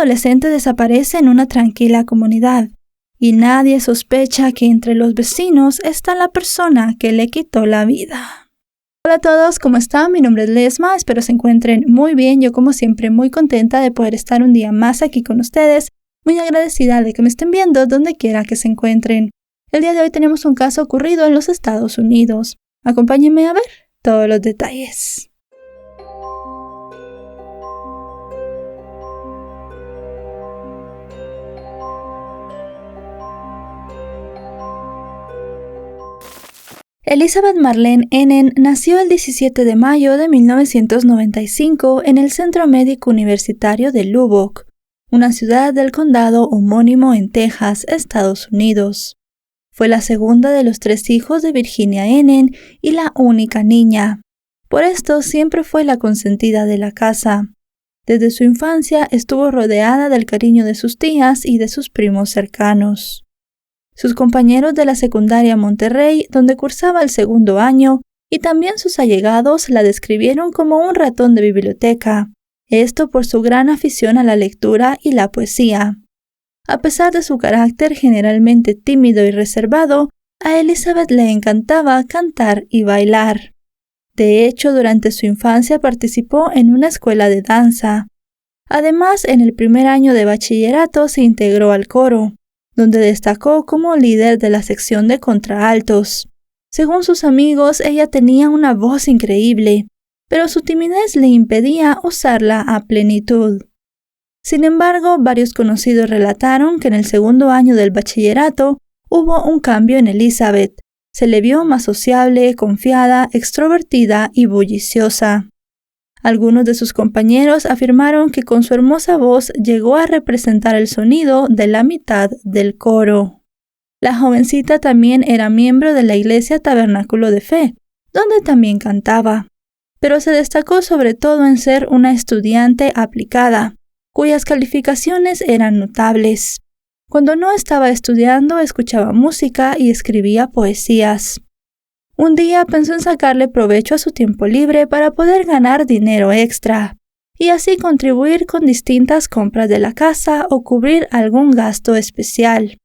adolescente desaparece en una tranquila comunidad, y nadie sospecha que entre los vecinos está la persona que le quitó la vida. Hola a todos, ¿cómo están? Mi nombre es Lesma, espero se encuentren muy bien. Yo como siempre muy contenta de poder estar un día más aquí con ustedes, muy agradecida de que me estén viendo donde quiera que se encuentren. El día de hoy tenemos un caso ocurrido en los Estados Unidos. Acompáñenme a ver todos los detalles. Elizabeth Marlene Enen nació el 17 de mayo de 1995 en el Centro Médico Universitario de Lubbock, una ciudad del condado homónimo en Texas, Estados Unidos. Fue la segunda de los 3 hijos de Virginia Enen y la única niña. Por esto siempre fue la consentida de la casa. Desde su infancia estuvo rodeada del cariño de sus tías y de sus primos cercanos. Sus compañeros de la secundaria Monterrey, donde cursaba el 2º año, y también sus allegados la describieron como un ratón de biblioteca, esto por su gran afición a la lectura y la poesía. A pesar de su carácter generalmente tímido y reservado, a Elizabeth le encantaba cantar y bailar. De hecho, durante su infancia participó en una escuela de danza. Además, en el primer año de bachillerato se integró al coro, donde destacó como líder de la sección de contraaltos. Según sus amigos, ella tenía una voz increíble, pero su timidez le impedía usarla a plenitud. Sin embargo, varios conocidos relataron que en el 2º año del bachillerato hubo un cambio en Elizabeth. Se le vio más sociable, confiada, extrovertida y bulliciosa. Algunos de sus compañeros afirmaron que con su hermosa voz llegó a representar el sonido de la mitad del coro. La jovencita también era miembro de la Iglesia Tabernáculo de Fe, donde también cantaba, pero se destacó sobre todo en ser una estudiante aplicada, cuyas calificaciones eran notables. Cuando no estaba estudiando, escuchaba música y escribía poesías. Un día pensó en sacarle provecho a su tiempo libre para poder ganar dinero extra, y así contribuir con distintas compras de la casa o cubrir algún gasto especial.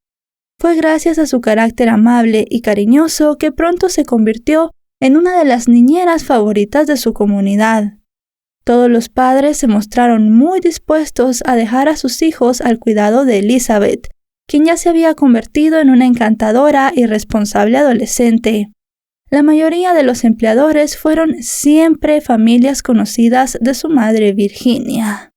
Fue gracias a su carácter amable y cariñoso que pronto se convirtió en una de las niñeras favoritas de su comunidad. Todos los padres se mostraron muy dispuestos a dejar a sus hijos al cuidado de Elizabeth, quien ya se había convertido en una encantadora y responsable adolescente. La mayoría de los empleadores fueron siempre familias conocidas de su madre Virginia.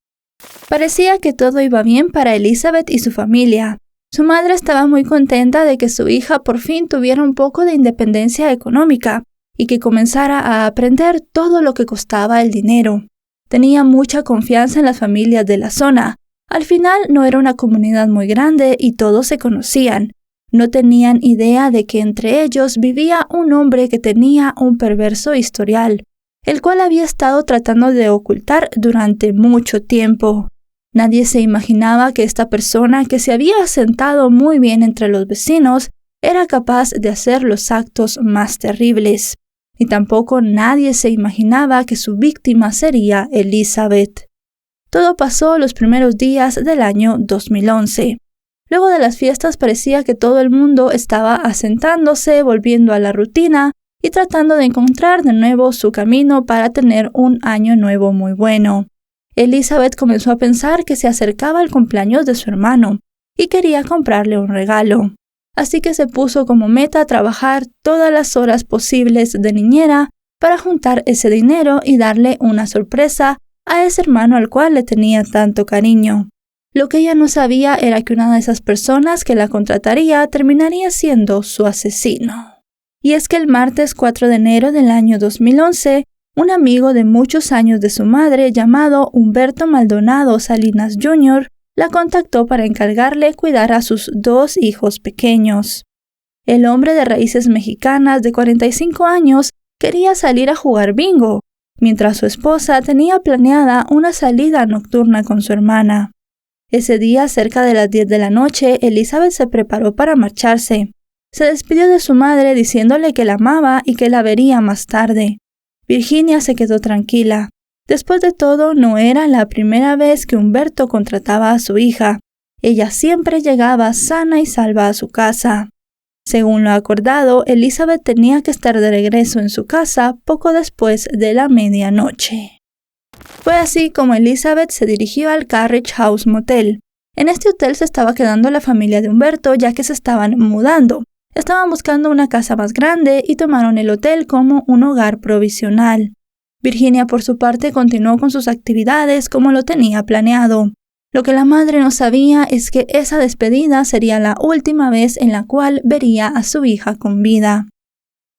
Parecía que todo iba bien para Elizabeth y su familia. Su madre estaba muy contenta de que su hija por fin tuviera un poco de independencia económica y que comenzara a aprender todo lo que costaba el dinero. Tenía mucha confianza en las familias de la zona. Al final no era una comunidad muy grande y todos se conocían. No tenían idea de que entre ellos vivía un hombre que tenía un perverso historial, el cual había estado tratando de ocultar durante mucho tiempo. Nadie se imaginaba que esta persona, que se había asentado muy bien entre los vecinos, era capaz de hacer los actos más terribles. Y tampoco nadie se imaginaba que su víctima sería Elizabeth. Todo pasó los primeros días del año 2011. Luego de las fiestas parecía que todo el mundo estaba asentándose, volviendo a la rutina y tratando de encontrar de nuevo su camino para tener un año nuevo muy bueno. Elizabeth comenzó a pensar que se acercaba el cumpleaños de su hermano y quería comprarle un regalo. Así que se puso como meta trabajar todas las horas posibles de niñera para juntar ese dinero y darle una sorpresa a ese hermano al cual le tenía tanto cariño. Lo que ella no sabía era que una de esas personas que la contrataría terminaría siendo su asesino. Y es que el martes 4 de enero del año 2011, un amigo de muchos años de su madre llamado Humberto Maldonado Salinas Jr. la contactó para encargarle cuidar a sus 2 hijos pequeños. El hombre de raíces mexicanas de 45 años quería salir a jugar bingo, mientras su esposa tenía planeada una salida nocturna con su hermana. Ese día, cerca de las 10 de la noche, Elizabeth se preparó para marcharse. Se despidió de su madre diciéndole que la amaba y que la vería más tarde. Virginia se quedó tranquila. Después de todo, no era la primera vez que Humberto contrataba a su hija. Ella siempre llegaba sana y salva a su casa. Según lo acordado, Elizabeth tenía que estar de regreso en su casa poco después de la medianoche. Fue así como Elizabeth se dirigió al Carriage House Motel. En este hotel se estaba quedando la familia de Humberto, ya que se estaban mudando. Estaban buscando una casa más grande y tomaron el hotel como un hogar provisional. Virginia, por su parte, continuó con sus actividades como lo tenía planeado. Lo que la madre no sabía es que esa despedida sería la última vez en la cual vería a su hija con vida.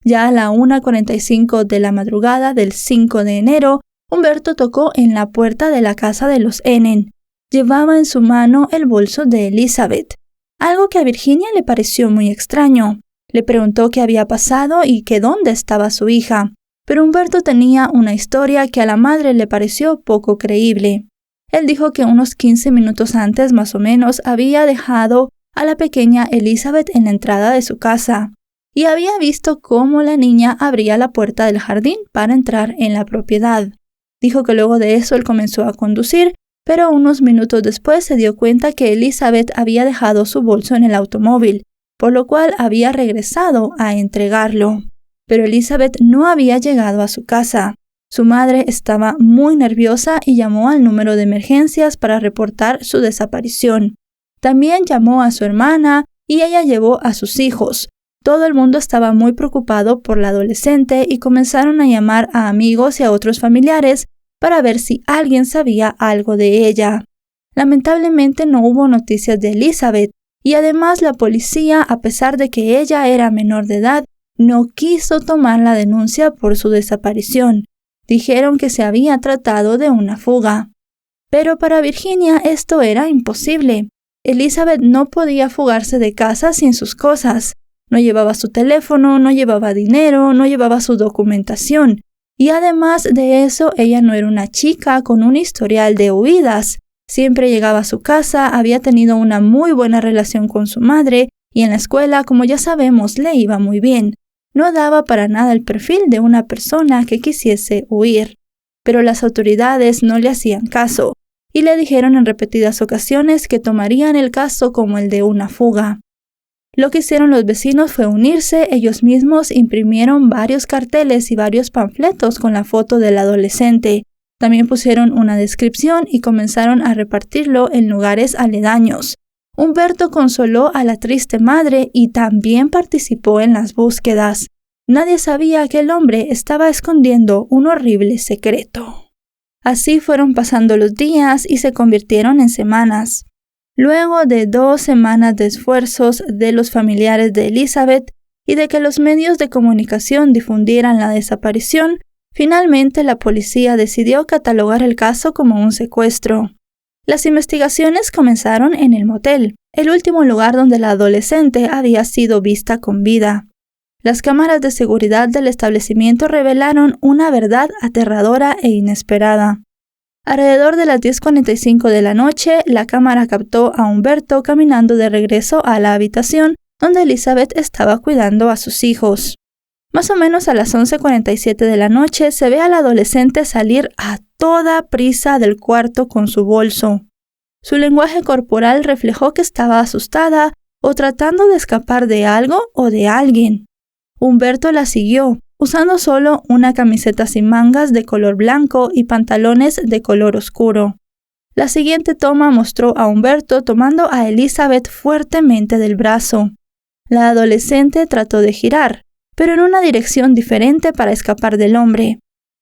Ya a la 1:45 de la madrugada del 5 de enero, Humberto tocó en la puerta de la casa de los Enen. Llevaba en su mano el bolso de Elizabeth, algo que a Virginia le pareció muy extraño. Le preguntó qué había pasado y que dónde estaba su hija, pero Humberto tenía una historia que a la madre le pareció poco creíble. Él dijo que unos 15 minutos antes, más o menos, había dejado a la pequeña Elizabeth en la entrada de su casa y había visto cómo la niña abría la puerta del jardín para entrar en la propiedad. Dijo que luego de eso él comenzó a conducir, pero unos minutos después se dio cuenta que Elizabeth había dejado su bolso en el automóvil, por lo cual había regresado a entregarlo. Pero Elizabeth no había llegado a su casa. Su madre estaba muy nerviosa y llamó al número de emergencias para reportar su desaparición. También llamó a su hermana y ella llevó a sus hijos. Todo el mundo estaba muy preocupado por la adolescente y comenzaron a llamar a amigos y a otros familiares para ver si alguien sabía algo de ella. Lamentablemente no hubo noticias de Elizabeth y además la policía, a pesar de que ella era menor de edad, no quiso tomar la denuncia por su desaparición. Dijeron que se había tratado de una fuga. Pero para Virginia esto era imposible. Elizabeth no podía fugarse de casa sin sus cosas. No llevaba su teléfono, no llevaba dinero, no llevaba su documentación. Y además de eso, ella no era una chica con un historial de huidas. Siempre llegaba a su casa, había tenido una muy buena relación con su madre y en la escuela, como ya sabemos, le iba muy bien. No daba para nada el perfil de una persona que quisiese huir. Pero las autoridades no le hacían caso y le dijeron en repetidas ocasiones que tomarían el caso como el de una fuga. Lo que hicieron los vecinos fue unirse, ellos mismos imprimieron varios carteles y varios panfletos con la foto del adolescente. También pusieron una descripción y comenzaron a repartirlo en lugares aledaños. Humberto consoló a la triste madre y también participó en las búsquedas. Nadie sabía que el hombre estaba escondiendo un horrible secreto. Así fueron pasando los días y se convirtieron en semanas. Luego de 2 semanas de esfuerzos de los familiares de Elizabeth y de que los medios de comunicación difundieran la desaparición, finalmente la policía decidió catalogar el caso como un secuestro. Las investigaciones comenzaron en el motel, el último lugar donde la adolescente había sido vista con vida. Las cámaras de seguridad del establecimiento revelaron una verdad aterradora e inesperada. Alrededor de las 10:45 de la noche, la cámara captó a Humberto caminando de regreso a la habitación donde Elizabeth estaba cuidando a sus hijos. Más o menos a las 11:47 de la noche se ve al adolescente salir a toda prisa del cuarto con su bolso. Su lenguaje corporal reflejó que estaba asustada o tratando de escapar de algo o de alguien. Humberto la siguió, usando solo una camiseta sin mangas de color blanco y pantalones de color oscuro. La siguiente toma mostró a Humberto tomando a Elizabeth fuertemente del brazo. La adolescente trató de girar, pero en una dirección diferente para escapar del hombre.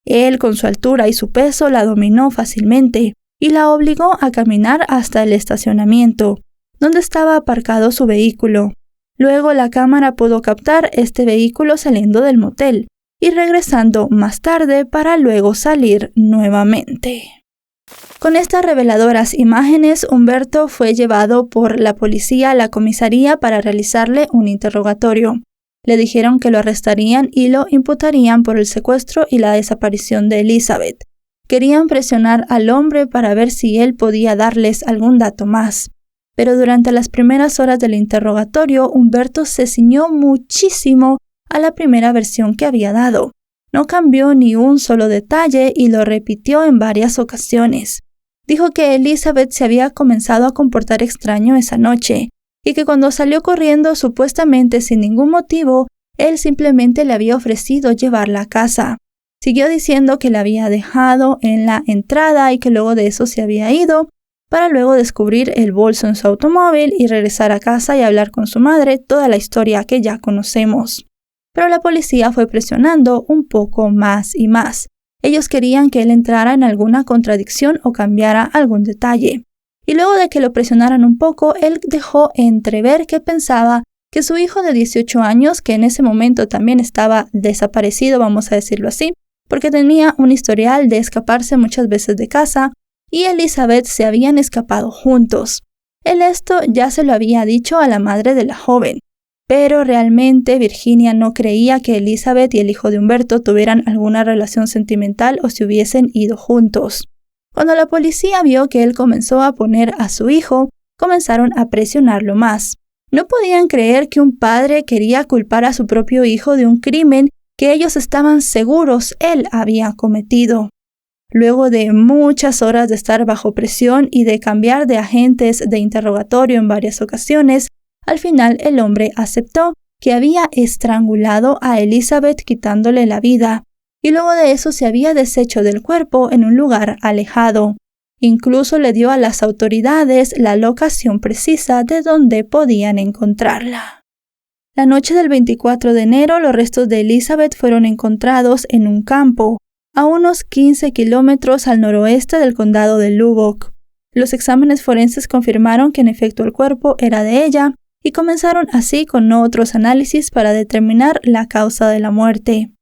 Él, con su altura y su peso, la dominó fácilmente y la obligó a caminar hasta el estacionamiento, donde estaba aparcado su vehículo. Luego la cámara pudo captar este vehículo saliendo del motel y regresando más tarde para luego salir nuevamente. Con estas reveladoras imágenes, Humberto fue llevado por la policía a la comisaría para realizarle un interrogatorio. Le dijeron que lo arrestarían y lo imputarían por el secuestro y la desaparición de Elizabeth. Querían presionar al hombre para ver si él podía darles algún dato más. Pero durante las primeras horas del interrogatorio, Humberto se ciñó muchísimo a la primera versión que había dado. No cambió ni un solo detalle y lo repitió en varias ocasiones. Dijo que Elizabeth se había comenzado a comportar extraño esa noche y que cuando salió corriendo supuestamente sin ningún motivo, él simplemente le había ofrecido llevarla a casa. Siguió diciendo que la había dejado en la entrada y que luego de eso se había ido, para luego descubrir el bolso en su automóvil y regresar a casa y hablar con su madre, toda la historia que ya conocemos. Pero la policía fue presionando un poco más y más. Ellos querían que él entrara en alguna contradicción o cambiara algún detalle. Y luego de que lo presionaran un poco, él dejó entrever que pensaba que su hijo de 18 años, que en ese momento también estaba desaparecido, vamos a decirlo así, porque tenía un historial de escaparse muchas veces de casa, y Elizabeth se habían escapado juntos. Él esto ya se lo había dicho a la madre de la joven, pero realmente Virginia no creía que Elizabeth y el hijo de Humberto tuvieran alguna relación sentimental o se hubiesen ido juntos. Cuando la policía vio que él comenzó a poner a su hijo, comenzaron a presionarlo más. No podían creer que un padre quería culpar a su propio hijo de un crimen que ellos estaban seguros él había cometido. Luego de muchas horas de estar bajo presión y de cambiar de agentes de interrogatorio en varias ocasiones, al final el hombre aceptó que había estrangulado a Elizabeth quitándole la vida, y luego de eso se había deshecho del cuerpo en un lugar alejado. Incluso le dio a las autoridades la locación precisa de donde podían encontrarla. La noche del 24 de enero, los restos de Elizabeth fueron encontrados en un campo, a unos 15 kilómetros al noroeste del condado de Lubbock. Los exámenes forenses confirmaron que en efecto el cuerpo era de ella y comenzaron así con otros análisis para determinar la causa de la muerte.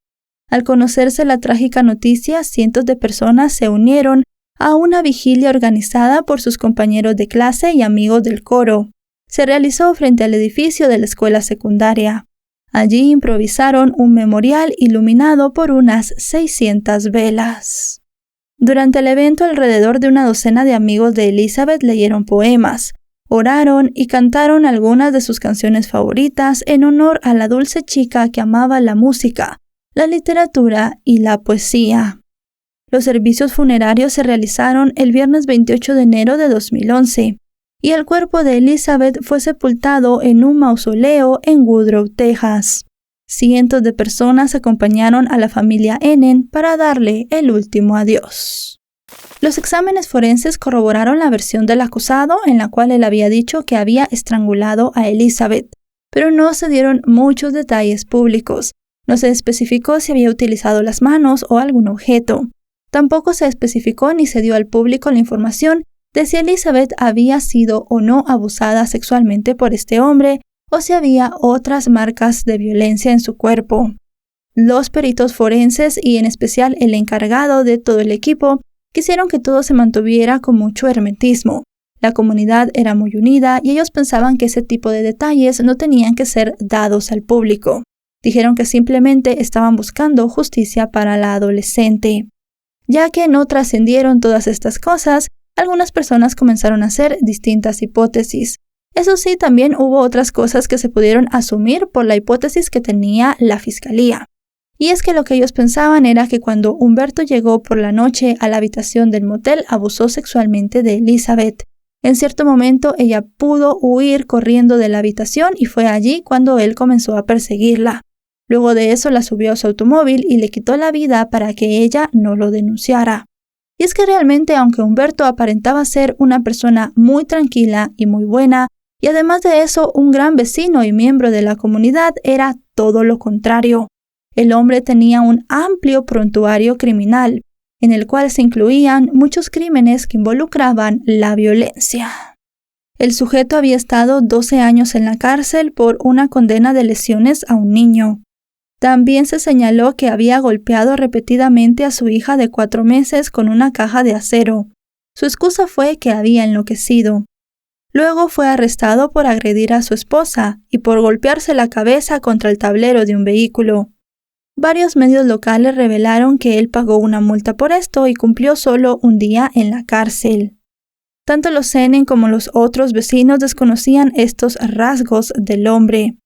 Al conocerse la trágica noticia, cientos de personas se unieron a una vigilia organizada por sus compañeros de clase y amigos del coro. Se realizó frente al edificio de la escuela secundaria. Allí improvisaron un memorial iluminado por unas 600 velas. Durante el evento, alrededor de una docena de amigos de Elizabeth leyeron poemas, oraron y cantaron algunas de sus canciones favoritas en honor a la dulce chica que amaba la música, la literatura y la poesía. Los servicios funerarios se realizaron el viernes 28 de enero de 2011. Y el cuerpo de Elizabeth fue sepultado en un mausoleo en Woodrow, Texas. Cientos de personas acompañaron a la familia Enen para darle el último adiós. Los exámenes forenses corroboraron la versión del acusado en la cual él había dicho que había estrangulado a Elizabeth, pero no se dieron muchos detalles públicos. No se especificó si había utilizado las manos o algún objeto. Tampoco se especificó ni se dio al público la información de si Elizabeth había sido o no abusada sexualmente por este hombre o si había otras marcas de violencia en su cuerpo. Los peritos forenses y en especial el encargado de todo el equipo quisieron que todo se mantuviera con mucho hermetismo. La comunidad era muy unida y ellos pensaban que ese tipo de detalles no tenían que ser dados al público. Dijeron que simplemente estaban buscando justicia para la adolescente. Ya que no trascendieron todas estas cosas, algunas personas comenzaron a hacer distintas hipótesis. Eso sí, también hubo otras cosas que se pudieron asumir por la hipótesis que tenía la fiscalía. Y es que lo que ellos pensaban era que cuando Humberto llegó por la noche a la habitación del motel, abusó sexualmente de Elizabeth. En cierto momento ella pudo huir corriendo de la habitación y fue allí cuando él comenzó a perseguirla. Luego de eso la subió a su automóvil y le quitó la vida para que ella no lo denunciara. Y es que realmente, aunque Humberto aparentaba ser una persona muy tranquila y muy buena, y además de eso un gran vecino y miembro de la comunidad, era todo lo contrario. El hombre tenía un amplio prontuario criminal, en el cual se incluían muchos crímenes que involucraban la violencia. El sujeto había estado 12 años en la cárcel por una condena de lesiones a un niño. También se señaló que había golpeado repetidamente a su hija de 4 meses con una caja de acero. Su excusa fue que había enloquecido. Luego fue arrestado por agredir a su esposa y por golpearse la cabeza contra el tablero de un vehículo. Varios medios locales revelaron que él pagó una multa por esto y cumplió solo un día en la cárcel. Tanto los Enen como los otros vecinos desconocían estos rasgos del hombre.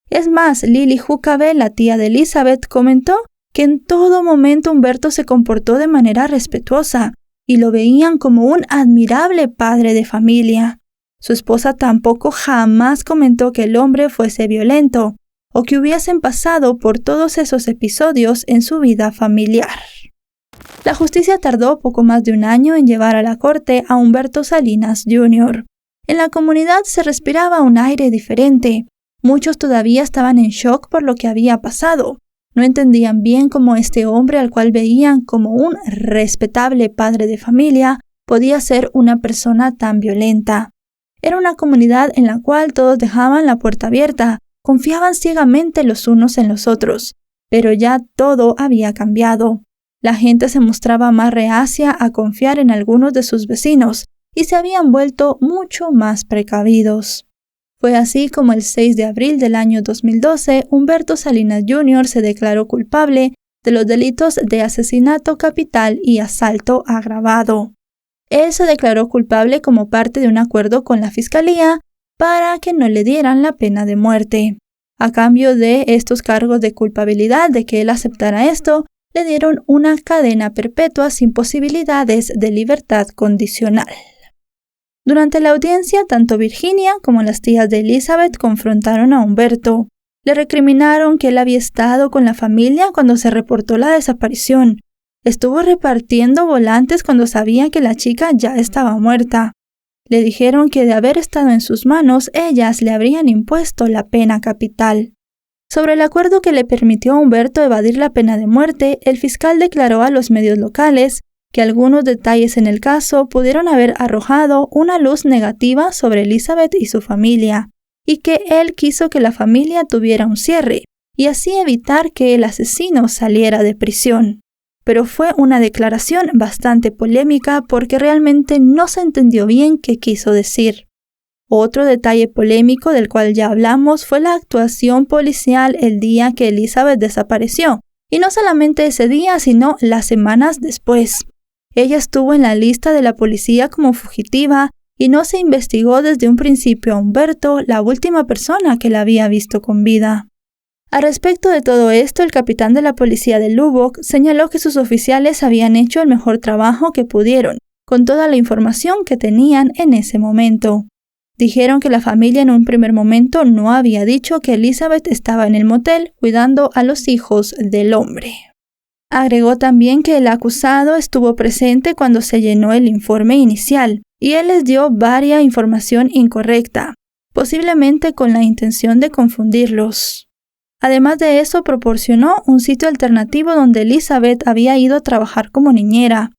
Es más, Lily Huckabee, la tía de Elizabeth, comentó que en todo momento Humberto se comportó de manera respetuosa y lo veían como un admirable padre de familia. Su esposa tampoco jamás comentó que el hombre fuese violento o que hubiesen pasado por todos esos episodios en su vida familiar. La justicia tardó poco más de un año en llevar a la corte a Humberto Salinas Jr. En la comunidad se respiraba un aire diferente. Muchos todavía estaban en shock por lo que había pasado. No entendían bien cómo este hombre, al cual veían como un respetable padre de familia, podía ser una persona tan violenta. Era una comunidad en la cual todos dejaban la puerta abierta, confiaban ciegamente los unos en los otros, pero ya todo había cambiado. La gente se mostraba más reacia a confiar en algunos de sus vecinos y se habían vuelto mucho más precavidos. Fue así como el 6 de abril del año 2012, Humberto Salinas Jr. se declaró culpable de los delitos de asesinato capital y asalto agravado. Él se declaró culpable como parte de un acuerdo con la fiscalía para que no le dieran la pena de muerte. A cambio de estos cargos de culpabilidad, de que él aceptara esto, le dieron una cadena perpetua sin posibilidades de libertad condicional. Durante la audiencia, tanto Virginia como las tías de Elizabeth confrontaron a Humberto. Le recriminaron que él había estado con la familia cuando se reportó la desaparición. Estuvo repartiendo volantes cuando sabía que la chica ya estaba muerta. Le dijeron que de haber estado en sus manos, ellas le habrían impuesto la pena capital. Sobre el acuerdo que le permitió a Humberto evadir la pena de muerte, el fiscal declaró a los medios locales que algunos detalles en el caso pudieron haber arrojado una luz negativa sobre Elizabeth y su familia, y que él quiso que la familia tuviera un cierre, y así evitar que el asesino saliera de prisión. Pero fue una declaración bastante polémica porque realmente no se entendió bien qué quiso decir. Otro detalle polémico del cual ya hablamos fue la actuación policial el día que Elizabeth desapareció, y no solamente ese día, sino las semanas después. Ella estuvo en la lista de la policía como fugitiva y no se investigó desde un principio a Humberto, la última persona que la había visto con vida. A respecto de todo esto, el capitán de la policía de Lubbock señaló que sus oficiales habían hecho el mejor trabajo que pudieron, con toda la información que tenían en ese momento. Dijeron que la familia en un primer momento no había dicho que Elizabeth estaba en el motel cuidando a los hijos del hombre. Agregó también que el acusado estuvo presente cuando se llenó el informe inicial y él les dio varia información incorrecta, posiblemente con la intención de confundirlos. Además de eso, proporcionó un sitio alternativo donde Elizabeth había ido a trabajar como niñera.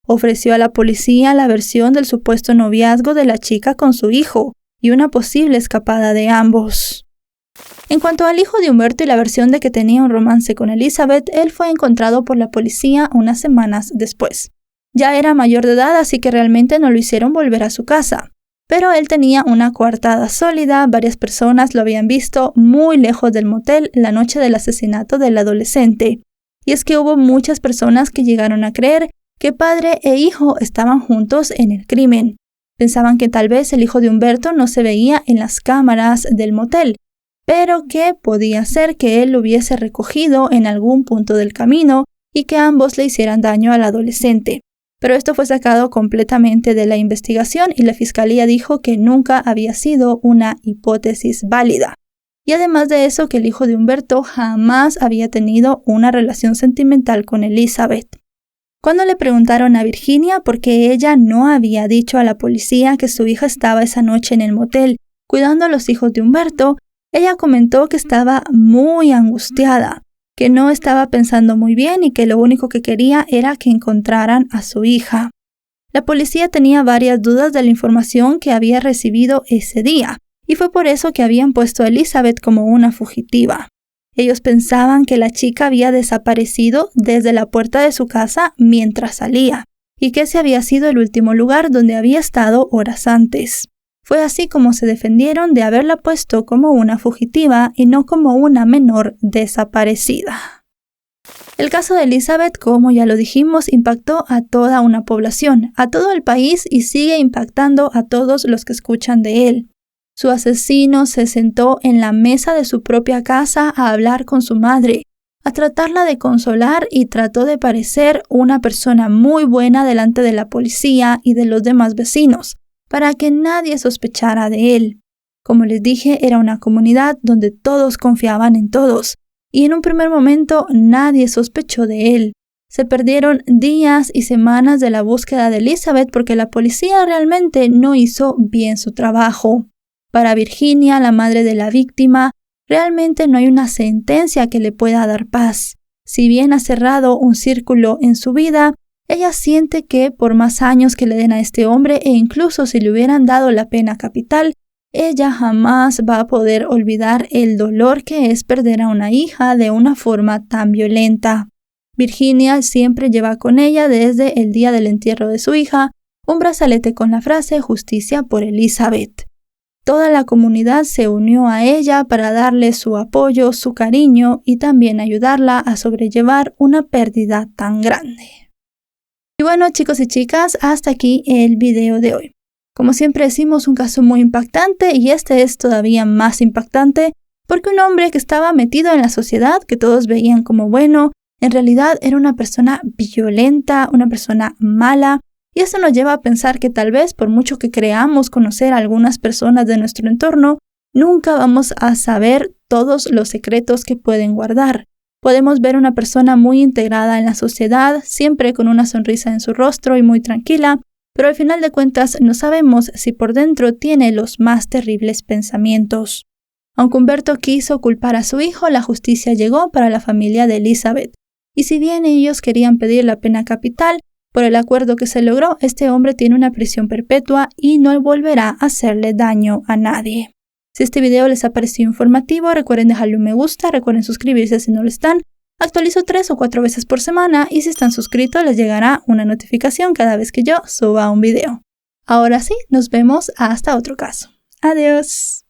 Ofreció a la policía la versión del supuesto noviazgo de la chica con su hijo y una posible escapada de ambos. En cuanto al hijo de Humberto y la versión de que tenía un romance con Elizabeth, él fue encontrado por la policía unas semanas después. Ya era mayor de edad, así que realmente no lo hicieron volver a su casa. Pero él tenía una coartada sólida, varias personas lo habían visto muy lejos del motel la noche del asesinato del adolescente. Y es que hubo muchas personas que llegaron a creer que padre e hijo estaban juntos en el crimen. Pensaban que tal vez el hijo de Humberto no se veía en las cámaras del motel, pero que podía ser que él lo hubiese recogido en algún punto del camino y que ambos le hicieran daño al adolescente. Pero esto fue sacado completamente de la investigación y la fiscalía dijo que nunca había sido una hipótesis válida. Y además de eso, que el hijo de Humberto jamás había tenido una relación sentimental con Elizabeth. Cuando le preguntaron a Virginia por qué ella no había dicho a la policía que su hija estaba esa noche en el motel cuidando a los hijos de Humberto, ella comentó que estaba muy angustiada, que no estaba pensando muy bien y que lo único que quería era que encontraran a su hija. La policía tenía varias dudas de la información que había recibido ese día, y fue por eso que habían puesto a Elizabeth como una fugitiva. Ellos pensaban que la chica había desaparecido desde la puerta de su casa mientras salía, y que ese había sido el último lugar donde había estado horas antes. Fue así como se defendieron de haberla puesto como una fugitiva y no como una menor desaparecida. El caso de Elizabeth, como ya lo dijimos, impactó a toda una población, a todo el país y sigue impactando a todos los que escuchan de él. Su asesino se sentó en la mesa de su propia casa a hablar con su madre, a tratarla de consolar y trató de parecer una persona muy buena delante de la policía y de los demás vecinos, para que nadie sospechara de él. Como les dije, era una comunidad donde todos confiaban en todos, y en un primer momento nadie sospechó de él. Se perdieron días y semanas de la búsqueda de Elizabeth porque la policía realmente no hizo bien su trabajo. Para Virginia, la madre de la víctima, realmente no hay una sentencia que le pueda dar paz. Si bien ha cerrado un círculo en su vida, ella siente que por más años que le den a este hombre e incluso si le hubieran dado la pena capital, ella jamás va a poder olvidar el dolor que es perder a una hija de una forma tan violenta. Virginia siempre lleva con ella desde el día del entierro de su hija un brazalete con la frase "Justicia por Elizabeth". Toda la comunidad se unió a ella para darle su apoyo, su cariño y también ayudarla a sobrellevar una pérdida tan grande. Y bueno, chicos y chicas, hasta aquí el video de hoy. Como siempre decimos, un caso muy impactante y este es todavía más impactante porque un hombre que estaba metido en la sociedad, que todos veían como bueno, en realidad era una persona violenta, una persona mala. Y eso nos lleva a pensar que tal vez, por mucho que creamos conocer a algunas personas de nuestro entorno, nunca vamos a saber todos los secretos que pueden guardar. Podemos ver una persona muy integrada en la sociedad, siempre con una sonrisa en su rostro y muy tranquila, pero al final de cuentas no sabemos si por dentro tiene los más terribles pensamientos. Aunque Humberto quiso culpar a su hijo, la justicia llegó para la familia de Elizabeth. Y si bien ellos querían pedir la pena capital, por el acuerdo que se logró, este hombre tiene una prisión perpetua y no volverá a hacerle daño a nadie. Si este video les ha parecido informativo, recuerden dejarle un me gusta, recuerden suscribirse si no lo están. Actualizo 3 o 4 veces por semana y si están suscritos les llegará una notificación cada vez que yo suba un video. Ahora sí, nos vemos hasta otro caso. Adiós.